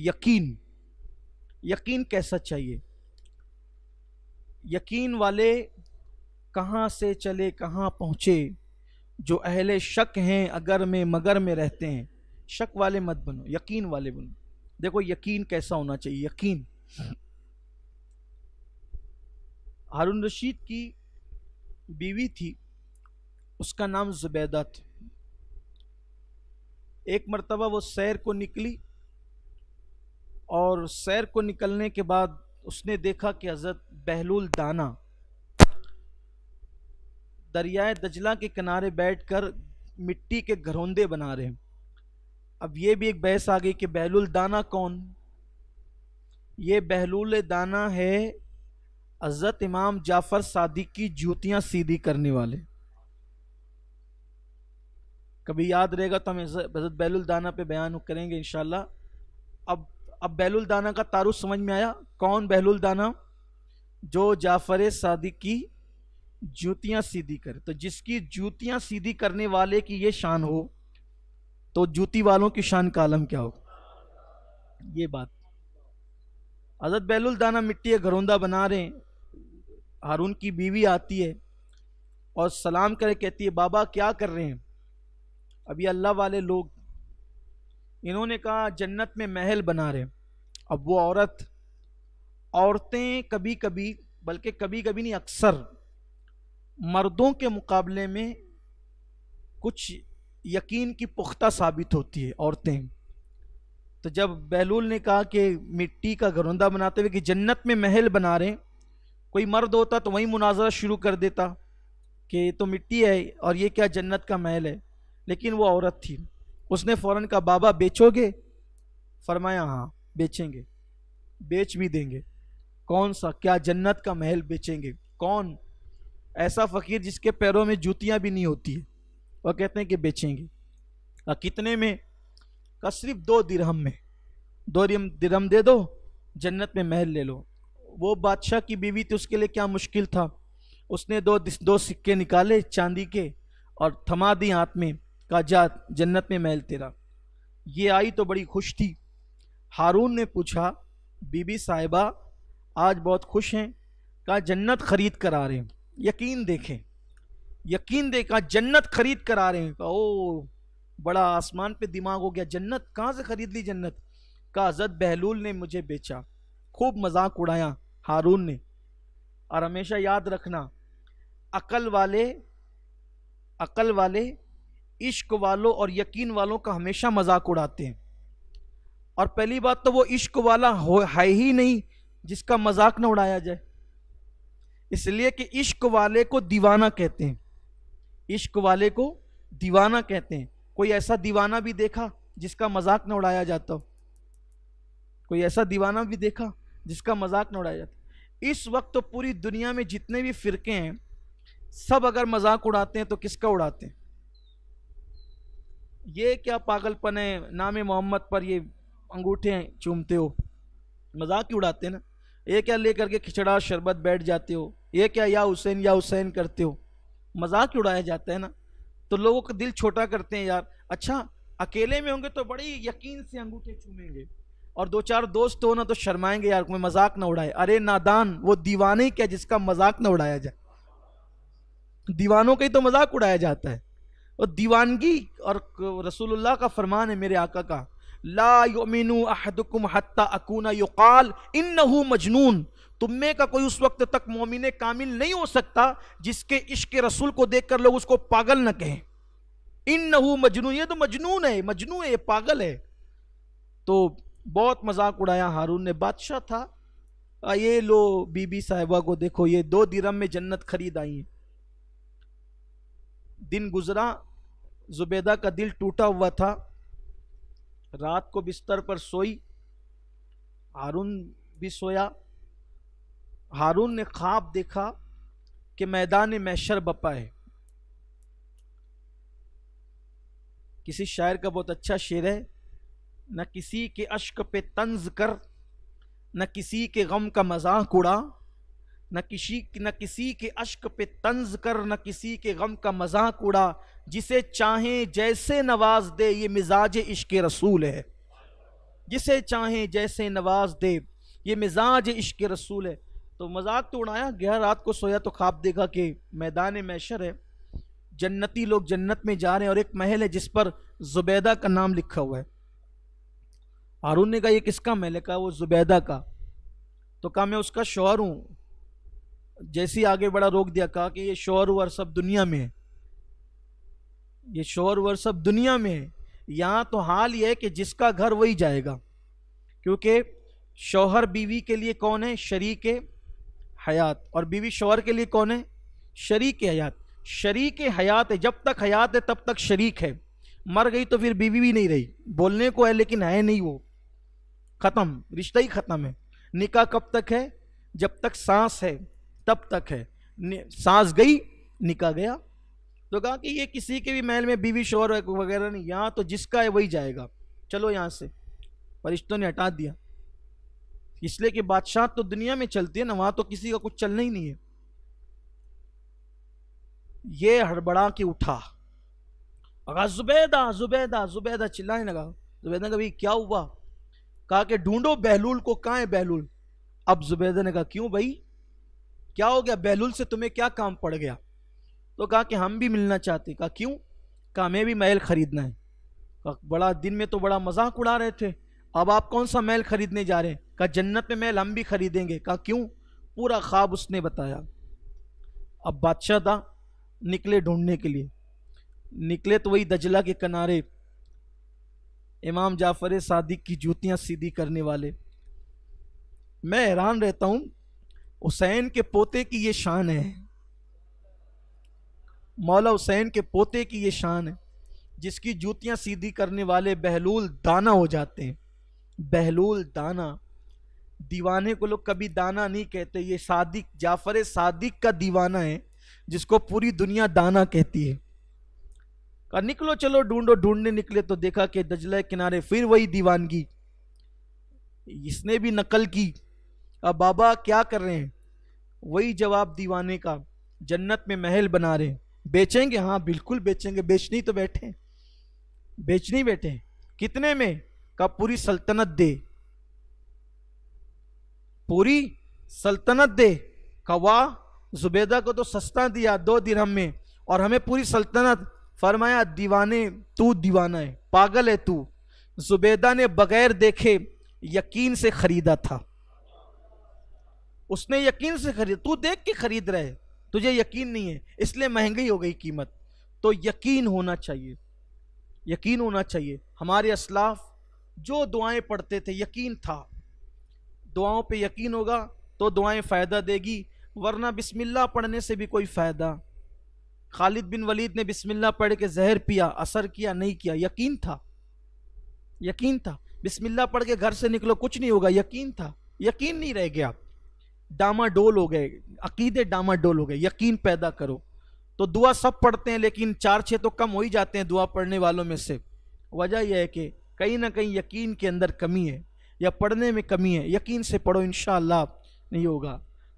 یقین، یقین کیسا چاہیے؟ یقین والے کہاں سے چلے کہاں پہنچے، جو اہل شک ہیں اگر میں مگر میں رہتے ہیں۔ شک والے مت بنو، یقین والے بنو۔ دیکھو یقین کیسا ہونا چاہیے۔ یقین، ہارون رشید کی بیوی تھی، اس کا نام زبیدہ تھا۔ ایک مرتبہ وہ سیر کو نکلی، اور سیر کو نکلنے کے بعد اس نے دیکھا کہ حضرت بہلول دانا دریائے دجلہ کے کنارے بیٹھ کر مٹی کے گھروندے بنا رہے ہیں۔ اب یہ بھی ایک بحث آ گئی کہ بہلول دانا کون؟ یہ بہلول دانا ہے حضرت امام جعفر صادق کی جوتیاں سیدھی کرنے والے۔ کبھی یاد رہے گا تو ہم حضرت بہلول دانا پہ بیان کریں گے انشاءاللہ۔ اب بہلول دانا کا تعارف سمجھ میں آیا؟ کون بہلول دانا؟ جو جعفر صادق کی جوتیاں سیدھی کرے۔ تو جس کی جوتیاں سیدھی کرنے والے کی یہ شان ہو تو جوتی والوں کی شان کا عالم کیا ہو؟ یہ بات۔ حضرت بہلول دانا مٹی کا گھروندہ بنا رہے ہیں، ہارون کی بیوی آتی ہے اور سلام کرے، کہتی ہے بابا کیا کر رہے ہیں؟ اب یہ اللہ والے لوگ، انہوں نے کہا جنت میں محل بنا رہے ہیں۔ اب وہ عورتیں کبھی کبھی، بلکہ کبھی کبھی نہیں اکثر، مردوں کے مقابلے میں کچھ یقین کی پختہ ثابت ہوتی ہے عورتیں۔ تو جب بہلول نے کہا کہ مٹی کا گھروندہ بناتے ہوئے کہ جنت میں محل بنا رہے ہیں، کوئی مرد ہوتا تو وہی مناظرہ شروع کر دیتا کہ یہ تو مٹی ہے اور یہ کیا جنت کا محل ہے، لیکن وہ عورت تھی، اس نے فوراً کہا بابا بیچو گے؟ فرمایا ہاں بیچیں گے، بیچ بھی دیں گے۔ کون سا؟ کیا جنت کا محل بیچیں گے؟ کون ایسا فقیر جس کے پیروں میں جوتیاں بھی نہیں ہوتی ہے، وہ کہتے ہیں کہ بیچیں گے۔ کتنے میں؟ کہا صرف 2 درہم میں، 2 درہم دے دو جنت میں محل لے لو۔ وہ بادشاہ کی بیوی تھی، اس کے لیے کیا مشکل تھا، اس نے 2 سکے نکالے چاندی کے اور تھما دی ہاتھ میں، کہا جا جنت میں محل تیرا۔ یہ آئی تو بڑی خوش تھی۔ ہارون نے پوچھا بی بی صاحبہ آج بہت خوش ہیں؟ کہا جنت خرید کر آ رہے ہیں۔ یقین دیکھیں، یقین دیکھا، جنت خرید کر آ رہے ہیں۔ کہا او بڑا آسمان پہ دماغ ہو گیا، جنت کہاں سے خرید لی جنت؟ کہا حضرت بہلول نے مجھے بیچا۔ خوب مذاق اڑایا ہارون نے۔ اور ہمیشہ یاد رکھنا، عقل والے عشق والوں اور یقین والوں کا ہمیشہ مذاق اڑاتے ہیں۔ اور پہلی بات تو وہ عشق والا ہے ہی نہیں جس کا مذاق نہ اڑایا جائے، اس لیے کہ عشق والے کو دیوانہ کہتے ہیں، عشق والے کو دیوانہ کہتے ہیں۔ کوئی ایسا دیوانہ بھی دیکھا جس کا مذاق نہ اڑایا جاتا ہو؟ کوئی ایسا دیوانہ بھی دیکھا جس کا مذاق نہ اڑایا جاتا؟ اس وقت تو پوری دنیا میں جتنے بھی فرقے ہیں سب اگر مذاق اڑاتے ہیں تو کس کا اڑاتے ہیں؟ یہ کیا پاگل پن ہے، نام محمد پر یہ انگوٹھے چومتے ہو، مذاق ہی اڑاتے ہیں نا۔ یہ کیا لے کر کے کھچڑا شربت بیٹھ جاتے ہو، یہ کیا یا حسین کرتے ہو، مذاق ہی اڑایا جاتا ہے نا۔ تو لوگوں کا دل چھوٹا کرتے ہیں یار۔ اچھا اکیلے میں ہوں گے تو بڑی یقین سے انگوٹھے چومیں گے، اور 2-4 دوست ہو نا تو شرمائیں گے یار کوئی مذاق نہ اڑائے۔ ارے نادان، وہ دیوانے کیا جس کا مذاق نہ اڑایا جائے؟ دیوانوں کا ہی تو مذاق اڑایا جاتا ہے۔ اور دیوانگی، اور رسول اللہ کا فرمان ہے میرے آقا کا، لا یؤمن احدکم حتی اکون یقال انہ مجنون، تم میں کا کوئی اس وقت تک مومن کامل نہیں ہو سکتا جس کے عشق رسول کو دیکھ کر لوگ اس کو پاگل نہ کہیں۔ انہ مجنون، یہ تو مجنون ہے، مجنون ہے، یہ پاگل ہے۔ تو بہت مذاق اڑایا ہارون نے۔ بادشاہ تھا، یہ لو بی بی صاحبہ کو دیکھو، یہ 2 درہم میں جنت خرید آئی ہیں۔ دن گزرا، زبیدہ کا دل ٹوٹا ہوا تھا، رات کو بستر پر سوئی، ہارون بھی سویا۔ ہارون نے خواب دیکھا کہ میدان محشر بپا ہے۔ کسی شاعر کا بہت اچھا شعر ہے، نہ کسی کے اشک پہ طنز کر، نہ کسی کے غم کا مذاق اڑا، نہ کسی کے اشک پہ طنز کر، نہ کسی کے غم کا مذاق اڑا، جسے چاہیں جیسے نواز دے، یہ مزاج عشق رسول ہے۔ جسے چاہیں جیسے نواز دے، یہ مزاج عشق رسول ہے۔ تو مذاق تو اڑایا گیا، رات کو سویا تو خواب دیکھا کہ میدان محشر ہے، جنتی لوگ جنت میں جا رہے ہیں اور ایک محل ہے جس پر زبیدہ کا نام لکھا ہوا ہے۔ ہارون نے کہا یہ کس کا محل ہے؟ کہا وہ زبیدہ کا۔ تو کہا میں اس کا شوہر ہوں۔ جیسی آگے بڑا روک دیا، کہا کہ یہ شوہر ور سب دنیا میں ہے، یہ شوہر ور سب دنیا میں ہے، یہاں تو حال یہ ہے کہ جس کا گھر وہی جائے گا، کیونکہ شوہر بیوی کے لیے کون ہے؟ شریک حیات، اور بیوی شوہر کے لیے کون ہے؟ شریک حیات۔ شریک حیات ہے، جب تک حیات ہے تب تک شریک ہے، مر گئی تو پھر بیوی بھی نہیں رہی، بولنے کو ہے لیکن ہے نہیں، وہ ختم، رشتہ ہی ختم ہے۔ نکاح کب تک ہے؟ جب تک سانس ہے تب تک ہے، سانس گئی نکاح گیا۔ تو کہا کہ یہ کسی کے بھی محل میں بیوی شوہر وغیرہ نہیں، یہاں تو جس کا ہے وہی جائے گا، چلو یہاں سے۔ فرشتوں نے ہٹا دیا، اس لیے کہ بادشاہ تو دنیا میں چلتی ہے نا، وہاں تو کسی کا کچھ چلنا ہی نہیں ہے۔ یہ ہڑبڑا کے اٹھا، کہا زبیدہ زبیدہ زبیدہ، چلانے لگا۔ زبیدہ نے کہا کیا ہوا؟ کہا کہ ڈھونڈو بہلول کو، کہاں ہے بہلول؟ اب زبیدہ نے کہا کیوں بھائی کیا ہو گیا؟ بہلول سے تمہیں کیا کام پڑ گیا؟ تو کہا کہ ہم بھی ملنا چاہتے۔ کہا کیوں؟ کہا ہمیں بھی محل خریدنا ہے۔ کہا بڑا دن میں تو بڑا مذاق اڑا رہے تھے، اب آپ کون سا محل خریدنے جا رہے ہیں؟ کہا جنت میں محل ہم بھی خریدیں گے۔ کہا کیوں؟ پورا خواب اس نے بتایا۔ اب بادشاہ تھا، نکلے ڈھونڈنے کے لیے، نکلے تو وہی دجلہ کے کنارے امام جعفر صادق کی جوتیاں سیدھی کرنے والے۔ میں حیران رہتا ہوں، حسین کے پوتے کی یہ شان ہے، مولا حسین کے پوتے کی یہ شان ہے، جس کی جوتیاں سیدھی کرنے والے بہلول دانا ہو جاتے ہیں۔ بہلول دانا، دیوانے کو لوگ کبھی دانا نہیں کہتے، یہ صادق جعفر صادق کا دیوانہ ہے جس کو پوری دنیا دانا کہتی ہے۔ کہا نکلو چلو ڈھونڈو، ڈھونڈنے نکلے تو دیکھا کہ دجلہ کنارے پھر وہی دیوانگی، اس نے بھی نقل کی۔ اب بابا کیا کر رہے ہیں؟ وہی جواب دیوانے کا، جنت میں محل بنا رہے ہیں، بیچیں گے؟ ہاں بالکل بیچیں گے، بیچنی تو بیٹھے، بیچنی بیٹھے۔ کتنے میں؟ کہا پوری سلطنت دے، پوری سلطنت دے۔ کہا واہ، زبیدہ کو تو سستا دیا 2 درہم میں، اور ہمیں پوری سلطنت۔ فرمایا دیوانے تو دیوانہ ہے، پاگل ہے تو، زبیدہ نے بغیر دیکھے یقین سے خریدا تھا، اس نے یقین سے خریدا، تو دیکھ کے خرید رہے، تجھے یقین نہیں ہے اس لیے مہنگی ہو گئی قیمت۔ تو یقین ہونا چاہیے، یقین ہونا چاہیے۔ ہمارے اسلاف جو دعائیں پڑھتے تھے یقین تھا، دعاؤں پہ یقین ہوگا تو دعائیں فائدہ دے گی، ورنہ بسم اللہ پڑھنے سے بھی کوئی فائدہ۔ خالد بن ولید نے بسم اللہ پڑھ کے زہر پیا، اثر کیا نہیں کیا؟ یقین تھا، یقین تھا۔ بسم اللہ پڑھ کے گھر سے نکلو کچھ نہیں ہوگا، یقین تھا۔ یقین نہیں رہ گیا، ڈاما ڈول ہو گئے، عقیدے ڈاما ڈول ہو گئے۔ یقین پیدا کرو۔ تو دعا سب پڑھتے ہیں لیکن 4-6 تو کم ہو ہی جاتے ہیں دعا پڑھنے والوں میں سے۔ وجہ یہ ہے کہ کہیں نہ کہیں یقین کے اندر کمی ہے، یا پڑھنے میں کمی ہے۔ یقین سے پڑھو، انشاءاللہ نہیں ہوگا۔